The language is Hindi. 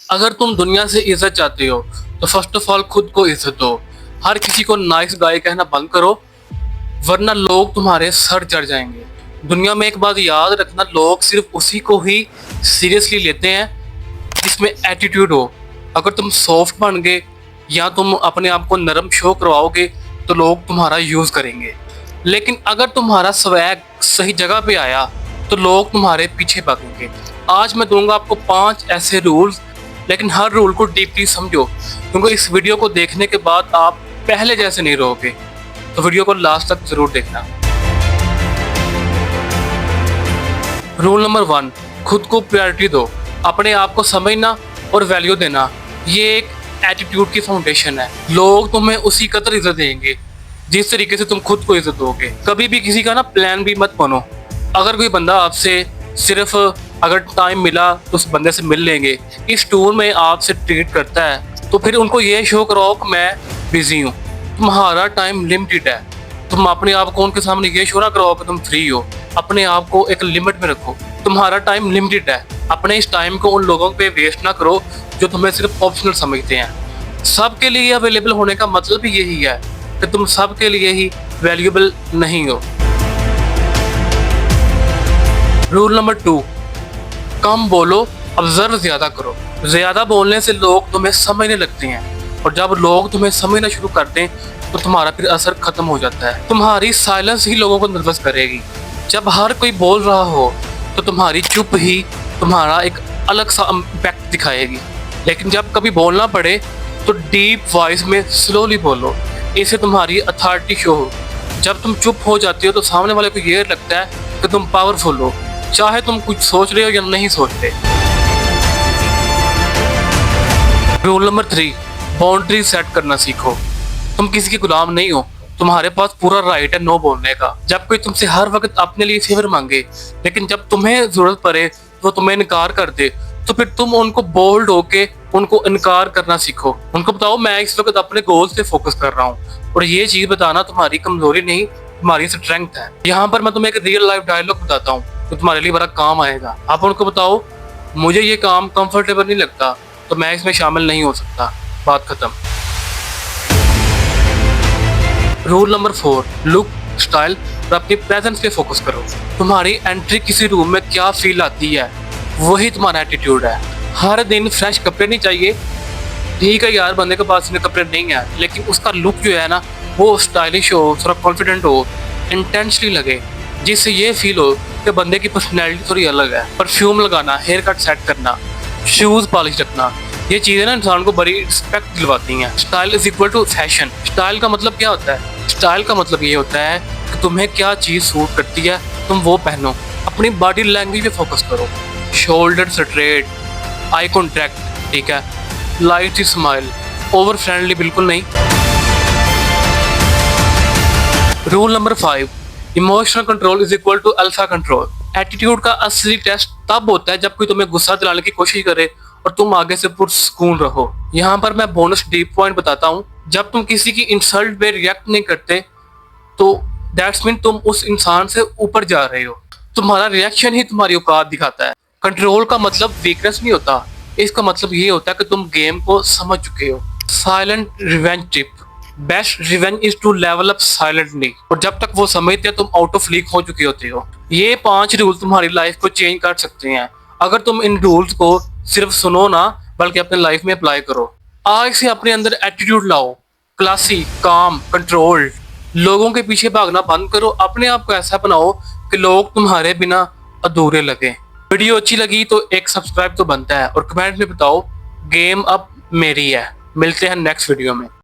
अगर तुम दुनिया से इज्जत चाहते हो तो फर्स्ट ऑफ ऑल खुद को इज्जत दो। हर किसी को नाइस गाय कहना बंद करो, वरना लोग तुम्हारे सर चढ़ जाएंगे। दुनिया में एक बात याद रखना, लोग सिर्फ उसी को ही सीरियसली लेते हैं जिसमें एटीट्यूड हो। अगर तुम सॉफ्ट बन गए या तुम अपने आप को नरम शो करवाओगे तो लोग तुम्हारा यूज करेंगे, लेकिन अगर तुम्हारा स्वैग सही जगह पे आया तो लोग तुम्हारे पीछे भागेंगे। आज मैं दूंगा आपको 5 ऐसे रूल्स, लेकिन हर रूल को डीपली समझो, क्योंकि इस वीडियो को देखने के बाद आप पहले जैसे नहीं रहोगे। तो वीडियो को लास्ट तक जरूर देखना। रूल नंबर 1, खुद को प्रायोरिटी दो। अपने आप को समझना और वैल्यू देना, ये एक एटीट्यूड की फाउंडेशन है। लोग तुम्हें उसी कदर इज्जत देंगे जिस तरीके से तुम खुद को इज्जत दोगे। कभी भी किसी का ना प्लान भी मत बनो। अगर कोई बंदा आपसे सिर्फ अगर टाइम मिला तो उस बंदे से मिल लेंगे, इस टूर में आपसे ट्रीट करता है, तो फिर उनको ये शो कराओ कि मैं बिजी हूँ। तुम्हारा टाइम लिमिटेड है। तुम अपने आप को उनके सामने ये शो ना कराओ कि तुम फ्री हो। अपने आप को एक लिमिट में रखो। तुम्हारा टाइम लिमिटेड है। अपने इस टाइम को उन लोगों पे वेस्ट ना करो जो तुम्हें सिर्फ ऑप्शनल समझते हैं। सबके लिए अवेलेबल होने का मतलब ही यही है कि तुम सबके लिए ही वैल्यूएबल नहीं हो। रूल नंबर 2, कम बोलो, ऑब्जर्व ज्यादा करो। ज्यादा बोलने से लोग तुम्हें समझने लगते हैं, और जब लोग तुम्हें समझना शुरू कर दें तो तुम्हारा फिर असर खत्म हो जाता है। तुम्हारी साइलेंस ही लोगों को नर्वस करेगी। जब हर कोई बोल रहा हो तो तुम्हारी चुप ही तुम्हारा एक अलग सा इम्पैक्ट दिखाएगी, लेकिन जब कभी बोलना पड़े तो डीप वॉइस में स्लोली बोलो। इससे तुम्हारी अथॉरिटी शो हो। जब तुम चुप हो जाती हो तो सामने वाले को ये लगता है कि तुम पावरफुल हो, चाहे तुम कुछ सोच रहे हो या नहीं सोचते। रूल नंबर 3, बाउंड्री सेट करना सीखो। तुम किसी के गुलाम नहीं हो। तुम्हारे पास पूरा राइट है नो बोलने का। जब कोई तुमसे हर वक्त अपने लिए फेवर मांगे, लेकिन जब तुम्हें जरूरत पड़े तो तुम्हें इनकार कर दे, तो फिर तुम उनको बोल्ड होके उनको इनकार करना सीखो। उनको बताओ मैं इस वक्त अपने गोल से फोकस कर रहा हूँ, और ये चीज बताना तुम्हारी कमजोरी नहीं, तुम्हारी स्ट्रेंथ है। यहाँ पर मैं तुम्हें एक रियल लाइफ डायलॉग बताता हूँ तो तुम्हारे लिए बड़ा काम आएगा। आप उनको बताओ मुझे ये काम कंफर्टेबल नहीं लगता तो मैं इसमें शामिल नहीं हो सकता। बात खत्म। रूल नंबर 4, लुक, स्टाइल और अपनी प्रेजेंस पे फोकस करो। तुम्हारी एंट्री किसी रूम में क्या फील आती है वही तुम्हारा एटीट्यूड है। हर दिन फ्रेश कपड़े नहीं चाहिए। ठीक है यार, बंदे के पास इतने कपड़े नहीं है, लेकिन उसका लुक जो है ना वो स्टाइलिश हो, थोड़ा कॉन्फिडेंट हो, इंटेंशली लगे, जिससे ये फील हो कि बंदे की पर्सनैलिटी थोड़ी अलग है। परफ्यूम लगाना, हेयर कट सेट करना, शूज पॉलिश रखना, ये चीजें ना इंसान को बड़ी रिस्पेक्ट दिलवाती हैं। Style is equal to fashion. Style का मतलब क्या होता है? स्टाइल का मतलब ये होता है कि तुम्हें क्या चीज सूट करती है तुम वो पहनो। अपनी बॉडी लैंग्वेज पे फोकस करो। शोल्डर स्ट्रेट, आई कॉन्टैक्ट, ठीक है, लाइट सी स्माइल, ओवर फ्रेंडली बिल्कुल नहीं। Rule number 5, emotional control is equal to alpha control. Attitude का असली टेस्ट तब होता है जब कोई तुम्हें गुस्सा दिलाने की कोशिश करे और तुम आगे से पुरसुकून रहो। यहाँ पर मैं बोनस डीप पॉइंट बताता हूँ। जब तुम किसी की इंसल्ट पे रिएक्ट नहीं करते तो दैट्स मीन तुम उस इंसान से ऊपर जा रहे हो। तुम्हारा रिएक्शन ही तुम्हारी औकात दिखाता है। कंट्रोल का मतलब वीकनेस नहीं होता। इसका मतलब ये होता है कि तुम गेम को समझ चुके हो। Silent revenge tip, best revenge is to level up silently. और जब तक वो समझते हैं तुम आउट ऑफ लीग हो चुके होते हो। ये 5 रूल तुम्हारी लाइफ को चेंज कर सकते हैं अगर तुम इन रूल्स को सिर्फ सुनो ना, बल्कि अपने लाइफ में अप्लाई करो। आज से अपने अंदर एटीट्यूड लाओ, क्लासी, काम, कंट्रोल। लोगों के पीछे भागना बंद करो। अपने आप को ऐसा बनाओ कि लोग तुम्हारे बिना अधूरे लगे। वीडियो अच्छी लगी तो एक सब्सक्राइब तो बनता है, और कमेंट में बताओ गेम अब मेरी है। मिलते हैं नेक्स्ट वीडियो में।